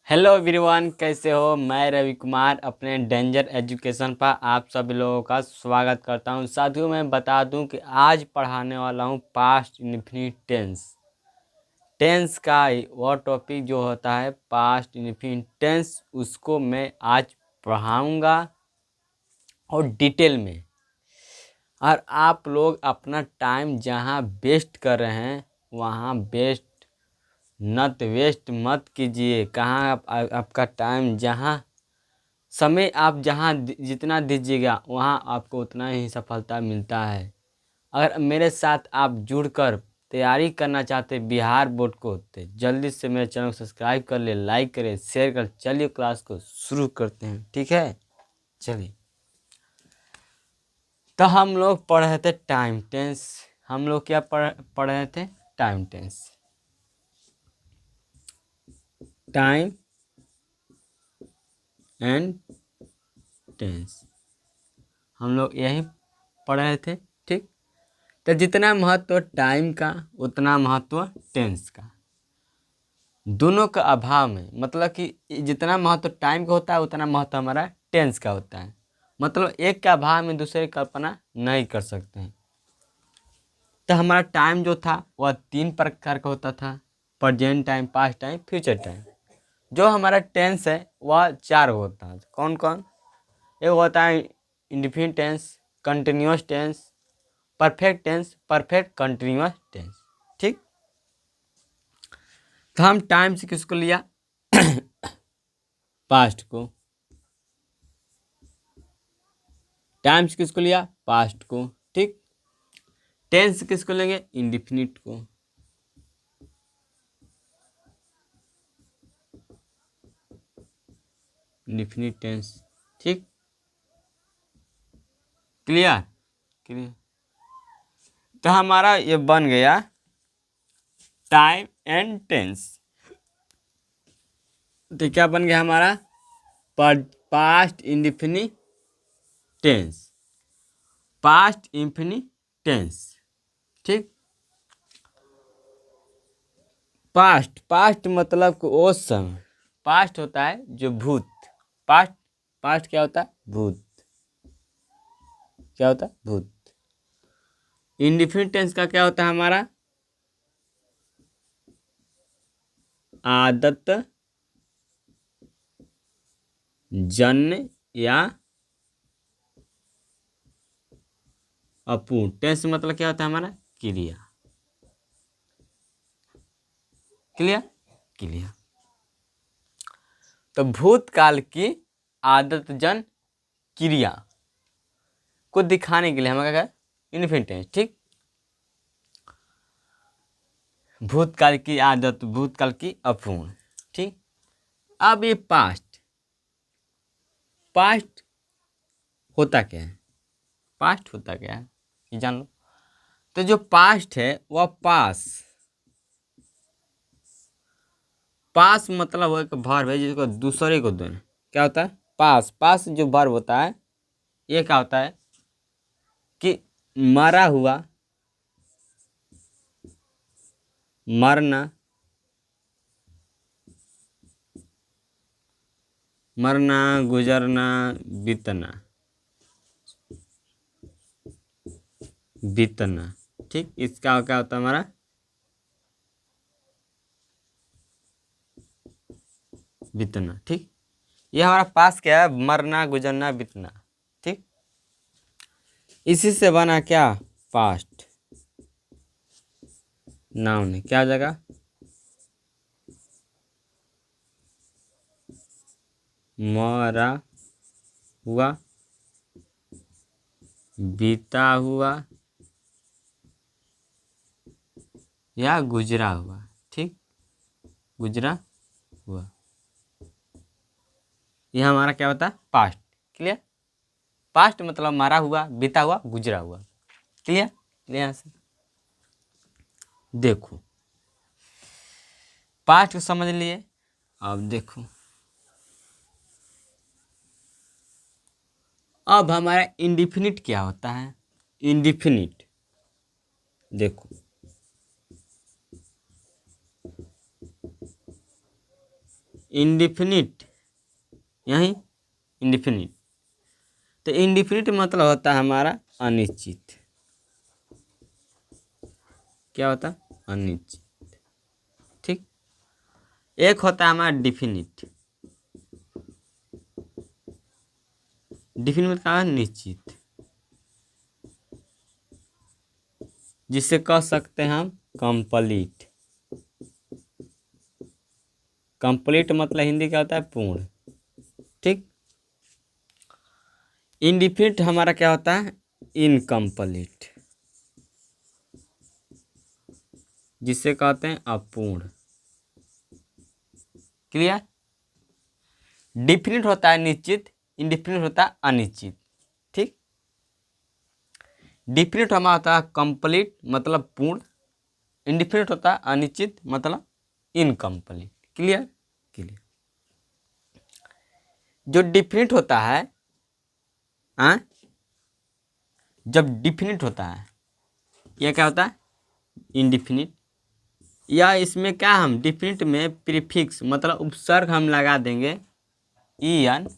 Hello everyone, कैसे हो। मैं रवि कुमार अपने डेंजर एजुकेशन पर आप सभी लोगों का स्वागत करता हूं। साथियों, मैं बता दूं कि आज पढ़ाने वाला हूं पास्ट इंडेफिनिट टेंस। टेंस का वो टॉपिक जो होता है पास्ट इंडेफिनिट टेंस, उसको मैं आज पढ़ाऊंगा और डिटेल में। और आप लोग अपना टाइम जहां वेस्ट कर रहे हैं वहां वेस्ट मत कीजिए। कहाँ आपका टाइम जहाँ समय आप जहाँ जितना दीजिएगा वहाँ आपको उतना ही सफलता मिलता है। अगर मेरे साथ आप जुड़कर तैयारी करना चाहते बिहार बोर्ड को, तो जल्दी से मेरे चैनल को सब्सक्राइब कर ले, लाइक करें, शेयर कर। चलिए क्लास को शुरू करते हैं, ठीक है। चलिए, तो हम लोग पढ़ रहे थे टाइम टेंस। हम लोग क्या पढ़ रहे थे? Time tense. Time and tense हम लोग यही पढ़ रहे थे, ठीक। तो जितना महत्व टाइम का उतना महत्व टेंस का, दोनों का अभाव में, मतलब कि जितना महत्व टाइम का होता है उतना महत्व हमारा टेंस का होता है। मतलब एक के अभाव में दूसरे की कल्पना नहीं कर सकते हैं। तो हमारा टाइम जो था वह 3 प्रकार का होता था: present time, past time, future time. जो हमारा टेंस है वह 4 होता है। कौन कौन? एक होता है indefinite tense, continuous tense, perfect tense, perfect continuous tense, ठीक। तो हम टाइम से किसको लिया? पास्ट को। टाइम से किसको लिया? पास्ट को, ठीक। टेंस से किसको लेंगे? इंडेफिनिट को। इंडेफिनिट टेंस, ठीक। क्लियर? क्लियर। तो हमारा ये बन गया टाइम एंड टेंस। तो क्या बन गया हमारा? Past indefinite tense, past infinite tense, ठीक। पास्ट, पास्ट मतलब कि वो समय। पास्ट होता है जो भूत। पास्ट, पास्ट क्या होता है? भूत। क्या होता है? भूत। इंडेफिनिट टेंस का क्या होता है हमारा? आदत जन्य या अपूर्ण। टेंस मतलब क्या होता है हमारा? क्रिया। क्लियर? क्लियर। तो भूतकाल की आदतजन क्रिया को दिखाने के लिए हमारा क्या? इंडेफिनिट टेंस, ठीक। भूतकाल की आदत, भूतकाल की अपूर्ण, ठीक। अब ये पास्ट, पास्ट होता क्या है? पास्ट होता क्या है ये जान लो। तो जो पास्ट है वह पास, पास मतलब वो एक वर्ब है जिसको दूसरे को देना। क्या होता है? पास। पास जो वर्ब होता है ये क्या होता है कि मरा हुआ, मरना, मरना, गुजरना, बीतना, बीतना, ठीक। इसका क्या होता है हमारा? बीतना, ठीक। ये हमारा पास क्या है? मरना, गुजरना, बीतना, ठीक। इसी से बना क्या? पास्ट। नाउन है, क्या हो जाएगा? मरा हुआ, बीता हुआ या गुजरा हुआ, ठीक। गुजरा हुआ, यह हमारा क्या होता है? पास्ट। क्लियर? पास्ट मतलब मरा हुआ, बीता हुआ, गुजरा हुआ। क्लियर? यहाँ से देखो, पास्ट को समझ लिए। अब देखो, अब हमारा इंडेफिनिट क्या होता है? इंडेफिनिट देखो, इंडिफिनिट, यही इंडिफिनिट। तो इंडिफिनिट मतलब होता है हमारा अनिश्चित। क्या होता है? अनिश्चित। ठीक। एक होता है हमारा डिफिनिट। डिफिनिट मतलब निश्चित, जिसे कह सकते हैं हम कंप्लीट। कंप्लीट मतलब हिंदी क्या होता है? पूर्ण। ठीक। इनडिफिनिट हमारा क्या होता है? इनकम्प्लीट, जिसे कहते हैं अपूर्ण। क्लियर? डिफिनिट होता है निश्चित, इनडिफिनिट होता है अनिश्चित। ठीक। डिफिनिट हमारा होता है कंप्लीट मतलब पूर्ण, इनडिफिनिट होता है अनिश्चित मतलब इनकम्प्लीट। क्लियर? क्लियर। जो डिफिनिट होता है, हाँ, जब डिफिनिट होता है, यह क्या होता है? इनडिफिनिट। या इसमें क्या, हम डिफिनिट में प्रीफिक्स मतलब उपसर्ग हम लगा देंगे ईएन,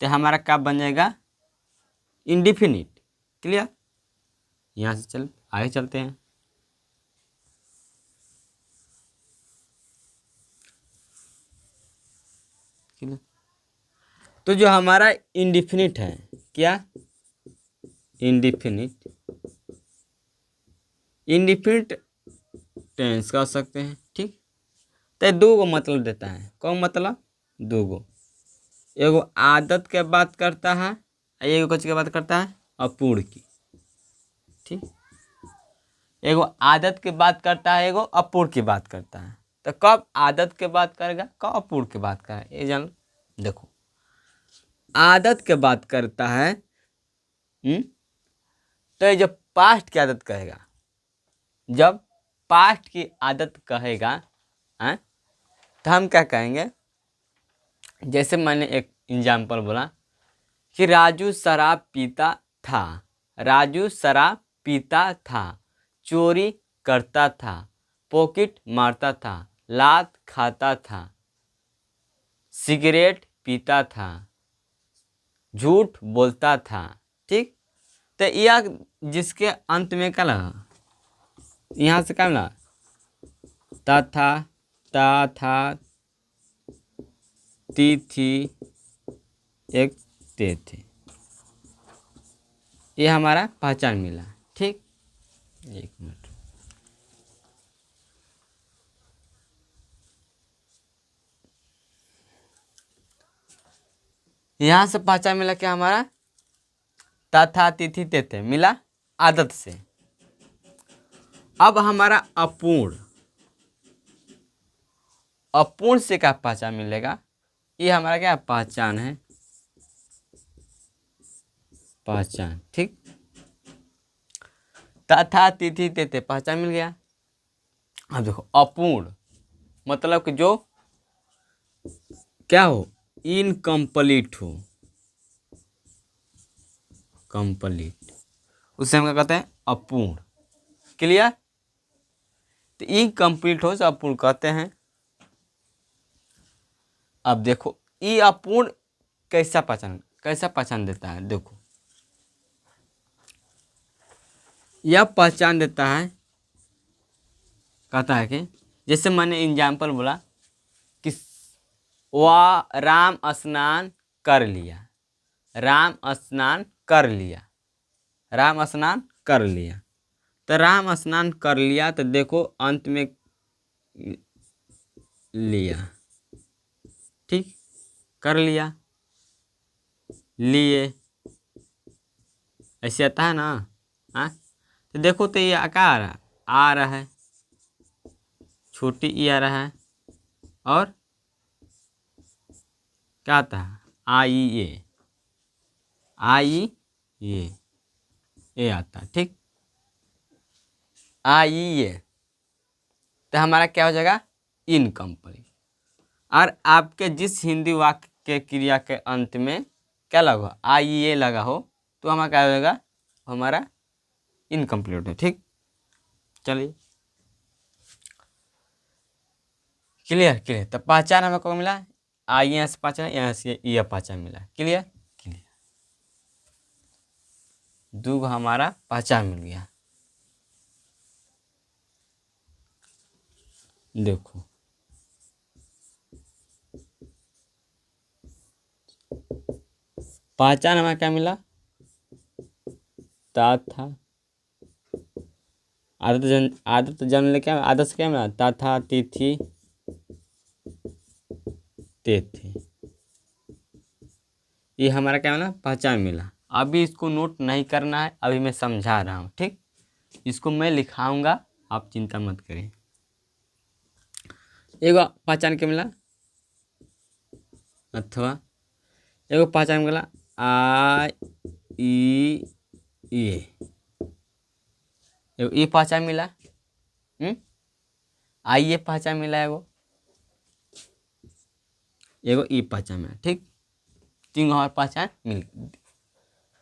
तो हमारा क्या बन जाएगा? इनडिफिनिट। क्लियर? यहाँ से चल आगे चलते हैं। क्लियर? तो जो हमारा इनडिफिनिट है, क्या? इनडिफिनिट, इनडिफिनिट टेंस कर सकते हैं। ठीक। तो दो गो मतलब देता है। कौन मतलब? दो गो। एगो आदत के बात करता है, एगो कुछ के बात करता है अपूर्ण की। ठीक। एगो आदत की बात करता है, एगो अपूर्ण की बात करता है। तो कब आदत के बात करेगा, कब अपूर्ण की बात करेगा, ये जान। देखो, आदत के बात करता है, तो ये जब पास्ट की आदत कहेगा, जब पास्ट की आदत कहेगा, हैं, तो हम क्या कहेंगे? जैसे मैंने एक एग्जाम्पल बोला कि राजू शराब पीता था, राजू शराब पीता था, चोरी करता था, पॉकेट मारता था, लात खाता था, सिगरेट पीता था, झूठ बोलता था। ठीक। तो यह जिसके अंत में क्या लगा? यहाँ से क्या मिला? तथा, ता था, ती थी, एक ते थे। ये हमारा पहचान मिला। ठीक। एक मिनट। यहाँ से पहचान मिला क्या हमारा? तथा, तिथि, तेथे मिला आदत से। अब हमारा अपूर्ण, अपूर्ण से क्या पहचान मिलेगा? ये हमारा क्या पहचान है? पहचान। ठीक। तथा, तिथि, तेथे पहचान मिल गया। अब देखो, अपूर्ण मतलब कि जो क्या हो? इनकम्प्लीट हो, कंप्लीट, उसे हम क्या कहते हैं? अपूर्ण। क्लियर? तो इनकम्प्लीट हो तो अपूर्ण कहते हैं। अब देखो, ये अपूर्ण कैसा पहचान देता है? देखो, यह पहचान देता है, कहता है कि जैसे मैंने एग्जाम्पल बोला कि वह राम स्नान कर लिया, राम स्नान कर लिया, राम स्नान कर लिया। तो राम स्नान कर लिया, तो देखो अंत में लिया। ठीक। कर लिया, लिए, ऐसे आता है ना। हाँ, तो देखो, तो ये क्या आ रहा है, छोटी ई आ रहा है, और क्या आता है? आई ए, आई ये आता है। ठीक। आई ए, तो हमारा क्या हो जाएगा? इनकम्प्लीट। और आपके जिस हिंदी वाक्य के क्रिया के अंत में क्या लगा? आई ए लगा हो, तो हमारा क्या हो जाएगा? हमारा इनकम्प्लीट है। ठीक। चलिए, क्लियर क्लियर। तो पहचान हमें को मिला, आई यहाँ से पहचान, यहाँ से ये पहचान मिला। क्लियर क्लियर, दो हमारा पहचान मिल गया। देखो पहचान हमें क्या मिला, ता था, आदत जन्म क्या, आदत से क्या मिला, ता था तिथि ते थे। ये हमारा क्या मिला, पहचान मिला। अभी इसको नोट नहीं करना है, अभी मैं समझा रहा हूँ, ठीक। इसको मैं लिखाऊंगा, आप चिंता मत करिए। एगो पहचान क्या मिला, अथवा एगो पहचान मिला आ ई ए, एगो ई पहचान मिला, आई ये पहचान मिला, एगो एगो ई पहचान मिला, ठीक। तीन और पहचान मिल,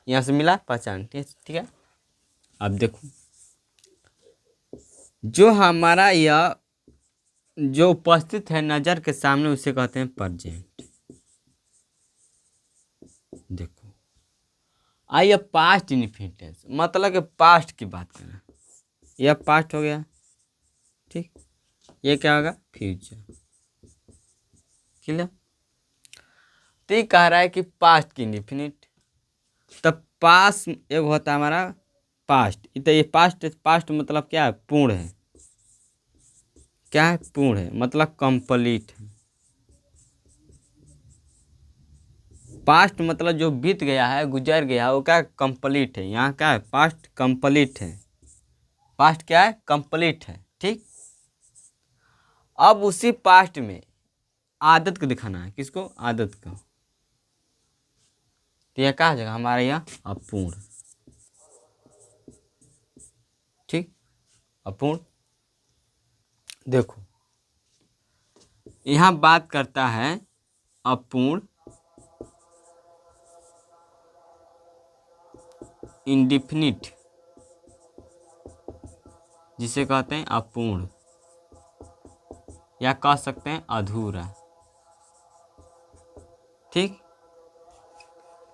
यहाँ से मिला पहचान, ठीक है। अब देखो जो हमारा यह जो उपस्थित है नज़र के सामने, उसे कहते हैं प्रेजेंट। देखो आइए पास्ट इंडेफिनिट टेंस, मतलब कि पास्ट की बात करें, यह पास्ट हो गया, ठीक। ये क्या होगा, फ्यूचर। क्लियर। तो ये कह रहा है कि पास्ट की इंडेफिनिट, तब पास एक होता है हमारा पास्ट। तो ये पास्ट, पास्ट मतलब क्या है, पूर्ण है। क्या है, पूर्ण है, मतलब कंप्लीट है। पास्ट मतलब जो बीत गया है, गुजर गया है, वो क्या, कंप्लीट है। यहाँ क्या है, पास्ट कंप्लीट है, पास्ट क्या है, कंप्लीट है, ठीक। अब उसी पास्ट में आदत को दिखाना है, किसको, आदत को। तो यह क्या जगह हमारे यहाँ अपूर्ण, ठीक, अपूर्ण। देखो यहाँ बात करता है अपूर्ण इंडिफिनिट, जिसे कहते हैं अपूर्ण, या कह सकते हैं अधूरा, ठीक।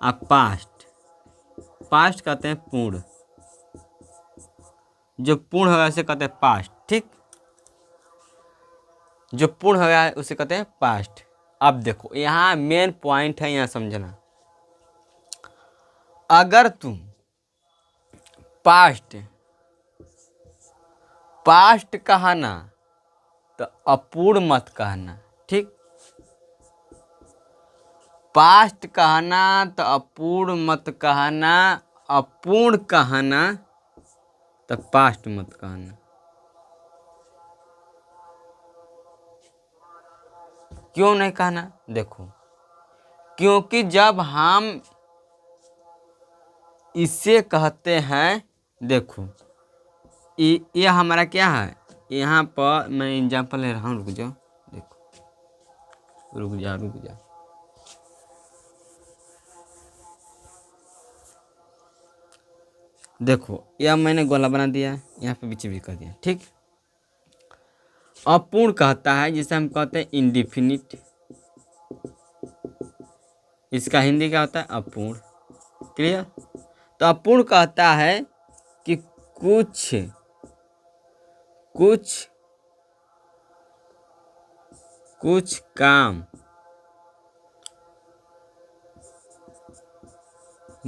अब पास्ट, पास्ट कहते हैं पूर्ण, जो पूर्ण हो गया उसे कहते हैं पास्ट, ठीक। जो पूर्ण हो गया है उसे कहते हैं पास्ट। अब देखो यहाँ मेन पॉइंट है, यहाँ समझना। अगर तुम पास्ट पास्ट कहना तो अपूर्ण मत कहना, ठीक। पास्ट कहना तो अपूर्ण मत कहना, अपूर्ण कहना तो पास्ट मत कहना। क्यों नहीं कहना, देखो क्योंकि जब हम इसे कहते हैं, देखो ये हमारा क्या है, यहाँ पर मैं एग्जाम्पल ले रहा हूँ, रुक जाओ, देखो रुक जा। देखो यह मैंने गोला बना दिया, यहाँ पे बीच भी कर दिया, ठीक। अपूर्ण कहता है जिसे हम कहते हैं इंडिफिनिट, इसका हिंदी क्या होता है, अपूर्ण। क्लियर। तो अपूर्ण कहता है कि कुछ कुछ कुछ काम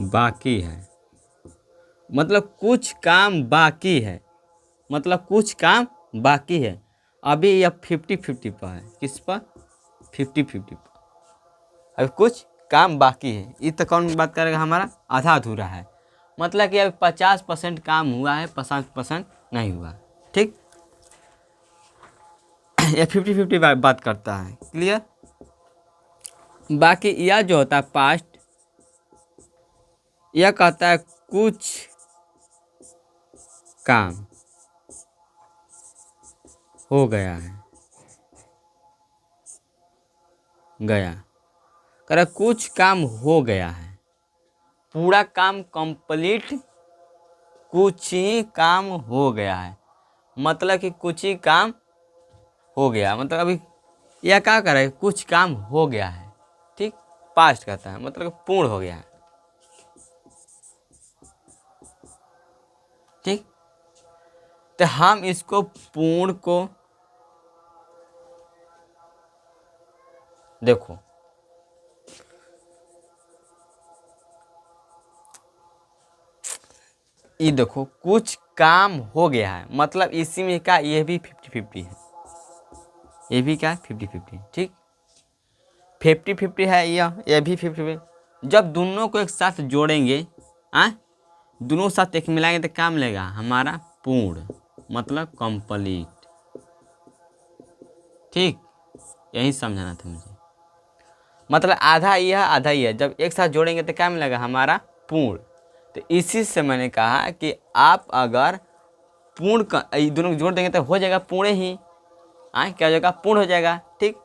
बाकी है, मतलब कुछ काम बाकी है, मतलब कुछ काम बाकी है। अभी यह 50-50 पर है, किस पर, 50-50 पर। अभी कुछ काम बाकी है, ये तो कौन बात करेगा, हमारा आधा अधूरा है, मतलब कि अभी 50% काम हुआ है, 50% नहीं हुआ, ठीक। यह 50-50 बात करता है। क्लियर। बाकी यह जो होता है पास्ट, यह कहता है कुछ काम हो गया है, गया, कह रहा कुछ काम हो गया है, पूरा काम कंप्लीट, कुछ ही काम हो गया है, मतलब कि कुछ ही काम हो गया, मतलब अभी यह क्या कर रहा है, कुछ काम हो गया है, ठीक। पास्ट कहता है मतलब पूर्ण हो गया है, ठीक। तो हम इसको पूर्ण को देखो, ये देखो कुछ काम हो गया है मतलब इसी में क्या, ये भी 50-50 है, ये भी क्या 50-50, ठीक। 50-50 है, ये भी 50-50। जब दोनों को एक साथ जोड़ेंगे, आ दोनों साथ एक मिलाएंगे तो क्या मिलेगा हमारा, पूर्ण मतलब कंप्लीट, ठीक। यही समझाना था मुझे, मतलब आधा यह आधा यह, जब एक साथ जोड़ेंगे तो क्या मिलेगा हमारा, पूर्ण। तो इसी से मैंने कहा कि आप अगर पूर्ण का दोनों को जोड़ देंगे तो हो जाएगा पूर्ण ही, क्या हो जाएगा, पूर्ण हो जाएगा, ठीक।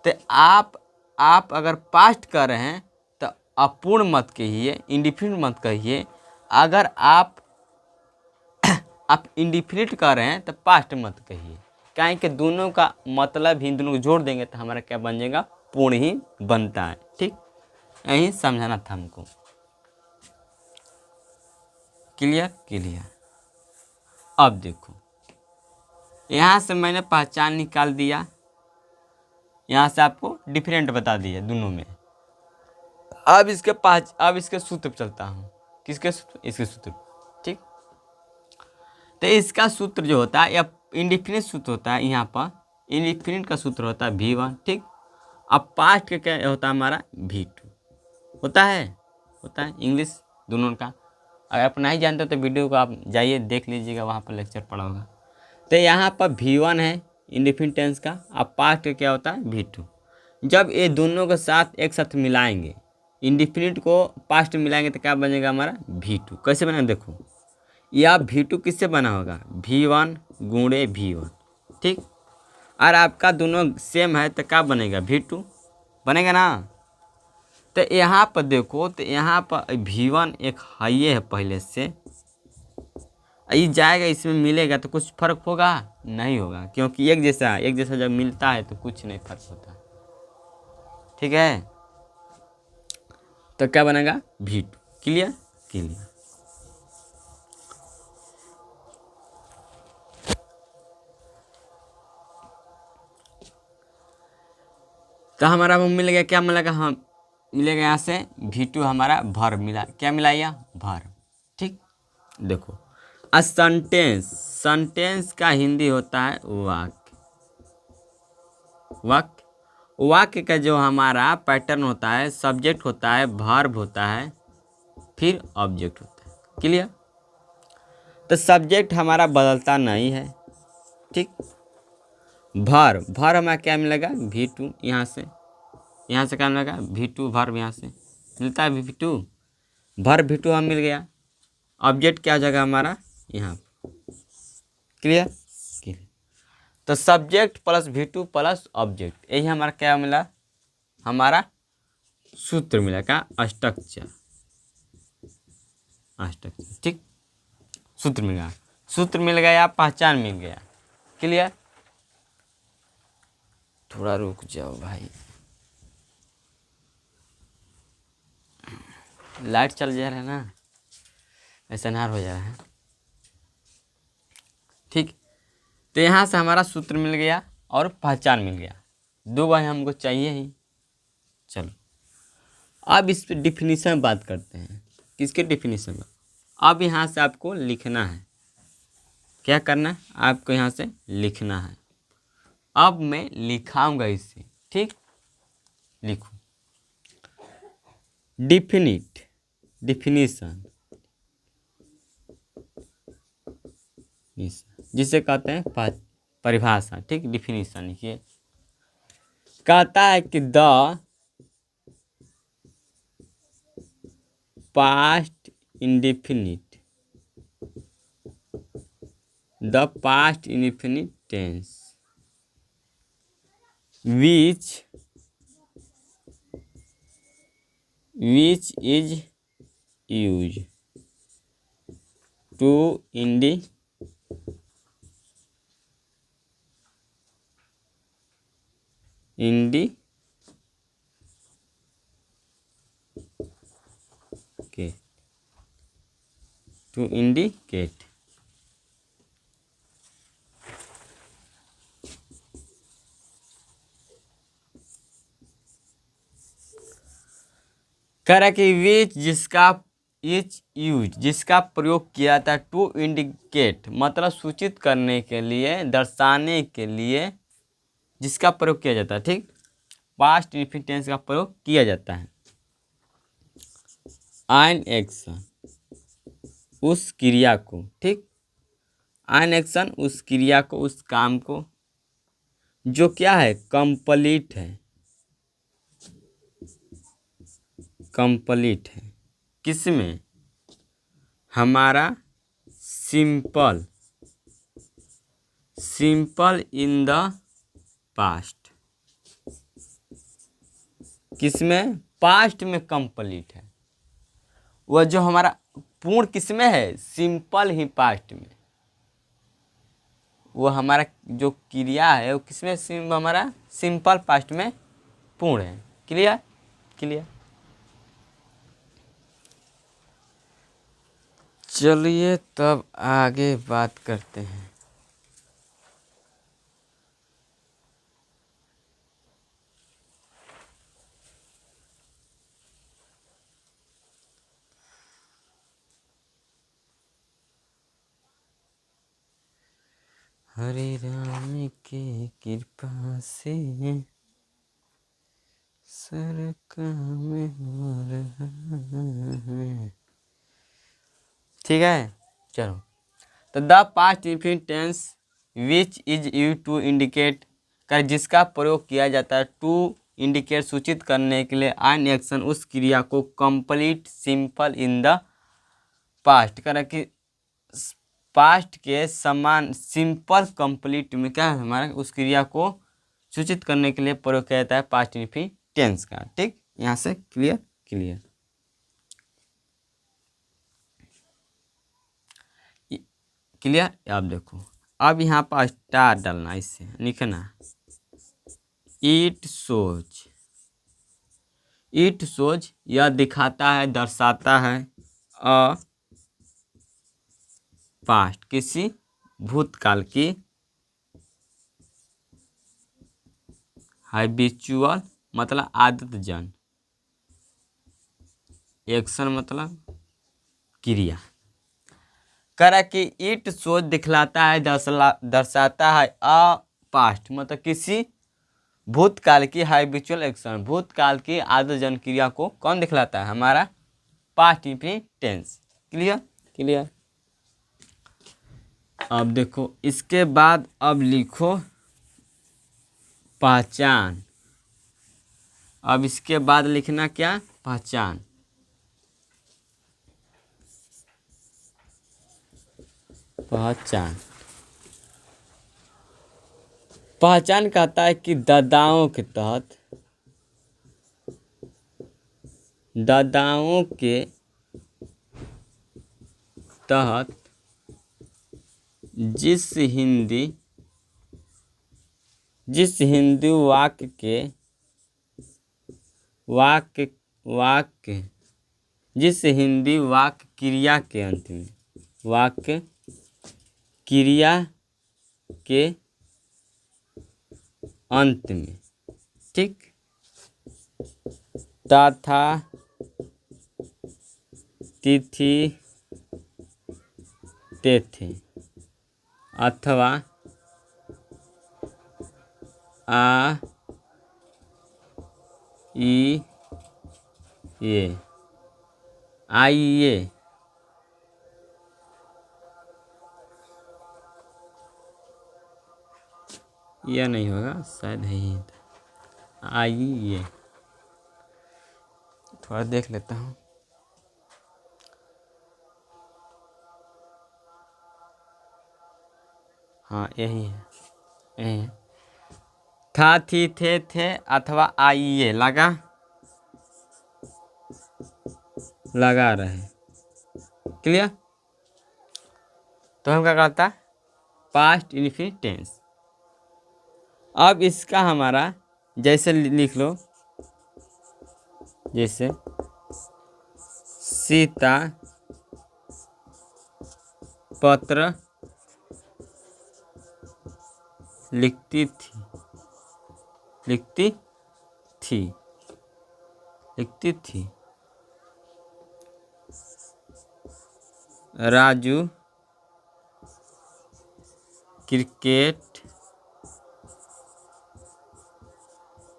तो आप अगर पास्ट कर रहे हैं तो अपूर्ण मत कहिए, इंडिफिनिट मत कहिए। अगर आप इंडिफिनिट कर रहे हैं तो पास्ट मत कहिए, क्या कि दोनों का मतलब ही, दोनों को जोड़ देंगे तो हमारा क्या बन जाएगा, पूर्ण ही बनता है, ठीक। यही समझाना था हमको। Clear clear. अब देखो, यहाँ से मैंने पहचान निकाल दिया, यहाँ से आपको डिफरेंट बता दिया दोनों में। अब इसके सूत्र पर चलता हूँ, किसके सूत्र, इसके सूत्र, ठीक। तो इसका सूत्र जो होता है, या इंडिफिनिट सूत्र होता है, यहाँ पर इंडिफिनिट का सूत्र होता है V1, ठीक। अब पास्ट का क्या होता है हमारा, V2 होता है इंग्लिश दोनों का। अगर आप नहीं जानते हो तो वीडियो को आप जाइए देख लीजिएगा, वहाँ पर लेक्चर पड़ा होगा। तो यहाँ पर V1 है इंडिफिनिट टेंस का, अब पास्ट का क्या होता है V2। जब ये दोनों के साथ एक साथ मिलाएंगे, इंडिफिनिट को पास्ट में मिलाएंगे तो क्या बनेगा हमारा V2। कैसे बनेगा देखो, या V2 किससे बना होगा, V1 गुणे V1, ठीक। और आपका दोनों सेम है तो क्या बनेगा, V2 बनेगा ना। तो यहाँ पर देखो, तो यहाँ पर V1 एक हाई है पहले से, ये जाएगा इसमें मिलेगा तो कुछ फर्क होगा, नहीं होगा, क्योंकि एक जैसा जब मिलता है तो कुछ नहीं फर्क होता, ठीक है। तो क्या बनेगा V2। Clear clear. तो हमारा वो मिल गया, क्या मिलेगा, हाँ मिलेगा यहाँ से V2 हमारा भर मिला, क्या मिला यह भर, ठीक। देखो सेंटेंस का हिंदी होता है वाक्य। वाक्य का जो हमारा पैटर्न होता है, सब्जेक्ट होता है, वर्ब होता है, फिर ऑब्जेक्ट होता है। क्लियर। तो सब्जेक्ट हमारा बदलता नहीं है, ठीक। भर हमारा क्या मिलेगा V2, यहाँ से क्या मिलेगा V2 भर, यहाँ से मिलता है V2 भर, V2 हम मिल गया। ऑब्जेक्ट क्या हो जाएगा हमारा यहाँ। Clear clear. तो subject plus V2 plus object, यही हमारा क्या मिला, हमारा सूत्र मिला, क्या स्ट्रक्चर, ठीक। सूत्र मिल गया, पहचान मिल गया। क्लियर। थोड़ा रुक जाओ भाई, लाइट चल जा रहा है ना, ऐसा नार हो जा रहा है, ठीक। तो यहाँ से हमारा सूत्र मिल गया और पहचान मिल गया, दो बार हमको चाहिए ही। चलो अब इस पे डिफिनीशन बात करते हैं, किसके डिफिनीशन में। अब यहाँ से आपको लिखना है, क्या करना है आपको, यहाँ से लिखना है। अब मैं लिखाऊंगा इसे, ठीक। लिखो डिफिनीशन, जिसे कहते हैं परिभाषा, ठीक। डिफिनीशन लिखिए, कहता है कि the past indefinite tense which is used to indicate, to indicate. कह रहा है कि विच जिसका इच यूज जिसका प्रयोग किया जाता है टू इंडिकेट मतलब सूचित करने के लिए, दर्शाने के लिए जिसका प्रयोग किया जाता है, ठीक। पास्ट इंडेफिनिट टेंस का प्रयोग किया जाता है। एन एक्शन उस क्रिया को, ठीक। एन एक्शन उस क्रिया को, उस काम को जो क्या है, कंप्लीट है, कंप्लीट है। किसमें? हमारा simple, simple in the past. किसमें? पास्ट में कंप्लीट है। वह जो हमारा पूर्ण किसमें है? सिंपल ही पास्ट में। वो हमारा जो क्रिया है वो किसमें? हमारा सिंपल पास्ट में पूर्ण है। क्लियर? क्लियर। चलिए तब आगे बात करते हैं। हरे राम के कृपा से सर काम हो रहा है। ठीक है, चलो। तो the past indefinite tense which is use to indicate कर जिसका प्रयोग किया जाता है टू इंडिकेट सूचित करने के लिए एन एक्शन उस क्रिया को complete simple in the past. कर कि पास्ट के समान सिंपल कंप्लीट में क्या है हमारा उस क्रिया को सूचित करने के लिए प्रयोग किया जाता है पास्ट इंडेफिनिट टेंस का। ठीक, यहाँ से क्लियर? क्लियर। क्लियर। आप देखो अब यहाँ पर स्टार डालना, इससे लिखना इट शोज। इट शोज यह दिखाता है, दर्शाता है अ पास्ट किसी भूतकाल की हैबिचुअल मतलब आदत जन, एक्शन मतलब क्रिया। करा कि इट शोज दिखलाता है, दर्शाता है अ पास्ट मतलब किसी भूतकाल की हैबिचुअल एक्शन, भूतकाल की आदतजन क्रिया को कौन दिखलाता है? हमारा past indefinite tense. Clear? Clear. अब देखो इसके बाद अब लिखो पहचान। अब इसके बाद लिखना क्या? पहचान। पहचान, पहचान कहता है कि दादाओं के तहत, दादाओं के तहत जिस हिंदी वाक्य जिस हिंदी वाक्य क्रिया के अंत में, वाक्य क्रिया के अंत में, ठीक, तथा तिथि तेथे अथवा आ ई ये आइए, यह नहीं होगा शायद है ही, आइए। थोड़ा देख लेता हूँ। हाँ यही है, यही है। था थी थे अथवा आइए लगा रहे। क्लियर? तो हम क्या करता पास्ट इंडेफिनिट टेंस। अब इसका हमारा जैसे लिख लो, जैसे सीता पत्र लिखती थी, लिखती थी, लिखती थी। राजू क्रिकेट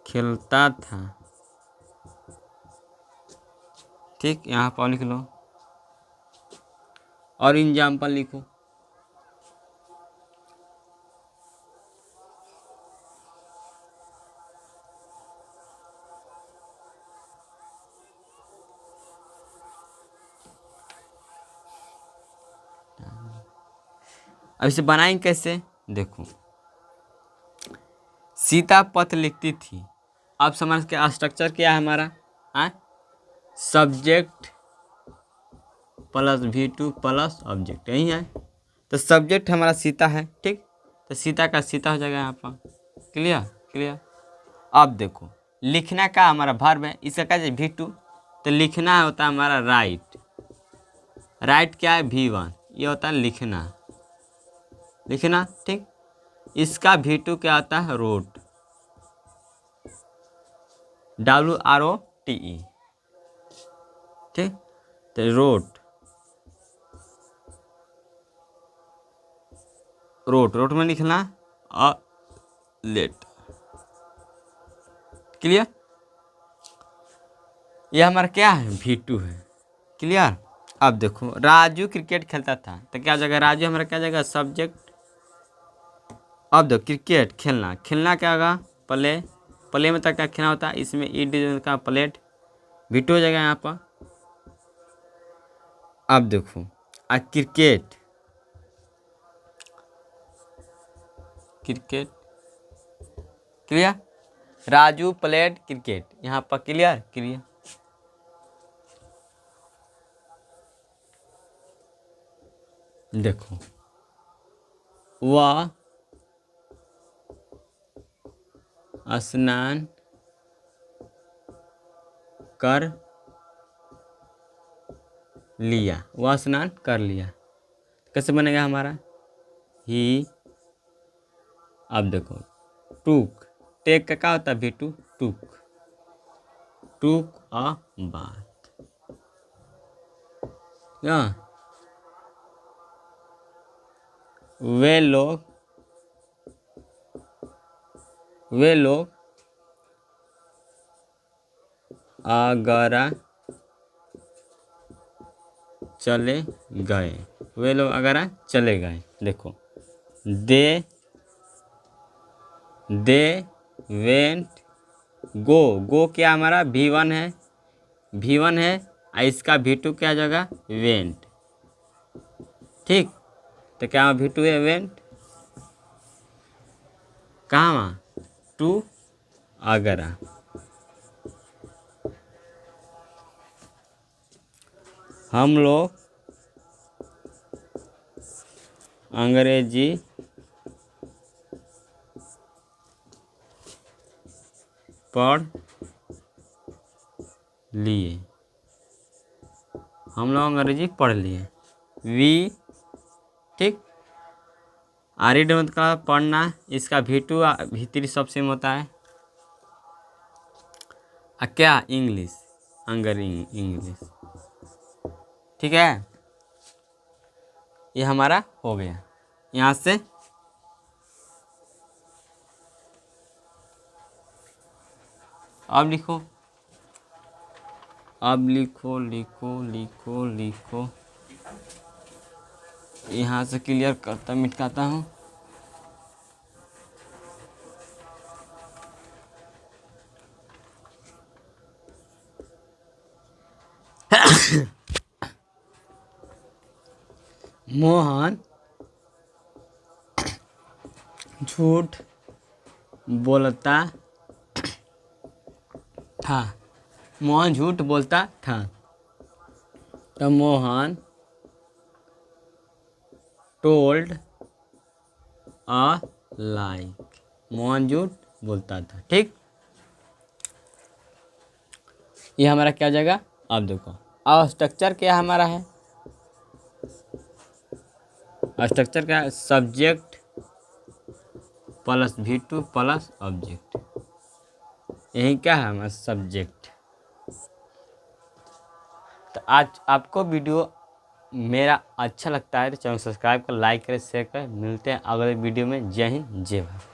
खेलता था। ठीक, यहाँ पर लिख लो और एग्जाम्पल लिखो। अब इसे बनाएंगे कैसे, देखो, सीता पत्र लिखती थी। अब समझ के स्ट्रक्चर क्या है हमारा, subject plus V2 plus object, यही है। तो सब्जेक्ट हमारा सीता है, ठीक, तो सीता का सीता हो जाएगा यहाँ पर। Clear, clear. अब देखो, लिखना का हमारा वर्ब है, इसका क्या है V2, तो लिखना होता है हमारा राइट। राइट क्या है V1, ये होता है लिखना, लिखना, ठीक। इसका V2 क्या होता है रोट, WROTE, ठीक। तो रोट, रोट, रोट में लिखना अ लेट। क्लियर, ये हमारा क्या है V2 है। क्लियर। अब देखो, राजू क्रिकेट खेलता था, तो क्या जगह राजू हमारा क्या जगह सब्जेक्ट। अब देखो, क्रिकेट खेलना, खेलना क्या होगा प्ले, प्ले में तक क्या खेलना होता है, इसमें ईड का प्लेट, V2 हो जाएगा यहाँ पर। अब देखो, cricket, cricket, clear. Raju played cricket, यहाँ पर क्लियर, क्लियर। देखो, वह स्नान कर लिया, वह स्नान कर लिया, कैसे बनेगा हमारा ही। अब देखो, टूक, टेक का क्या होता है V2, टूक, टूक अ बात, क्या वे लोग, वे लोग आगरा चले गए, वे लोग आगरा चले गए। देखो, दे वेंट, गो, गो क्या हमारा V1 है, V1 है, और इसका V2 क्या जगह वेंट, ठीक। तो क्या V2 है वेंट, कहाँ वहाँ टू आगरा। हम लोग अंग्रेजी पढ़ लिए, हम लोग अंग्रेजी पढ़ लिए, वी, ठीक। रीड मतलब पढ़ना, इसका V2 V3 सबसे में होता है। क्या इंग्लिश, इंग्लिश, ठीक है। ये हमारा हो गया। यहाँ से अब लिखो, अब लिखो, लिखो, लिखो, लिखो, यहाँ से क्लियर करता मिटाता हूँ। मोहन झूठ बोलता था, मोहन झूठ बोलता था, तो मोहन टोल्ड अ लाई, मोहन झूठ बोलता था, ठीक। ये हमारा क्या हो जाएगा। अब देखो अब स्ट्रक्चर क्या हमारा है, स्ट्रक्चर क्या है, subject plus V2 plus object, यही क्या है हमारा सब्जेक्ट। तो आज आपको वीडियो मेरा अच्छा लगता है तो चैनल सब्सक्राइब कर, लाइक करें, शेयर करें। मिलते हैं अगले वीडियो में। जय हिंद जय भारत।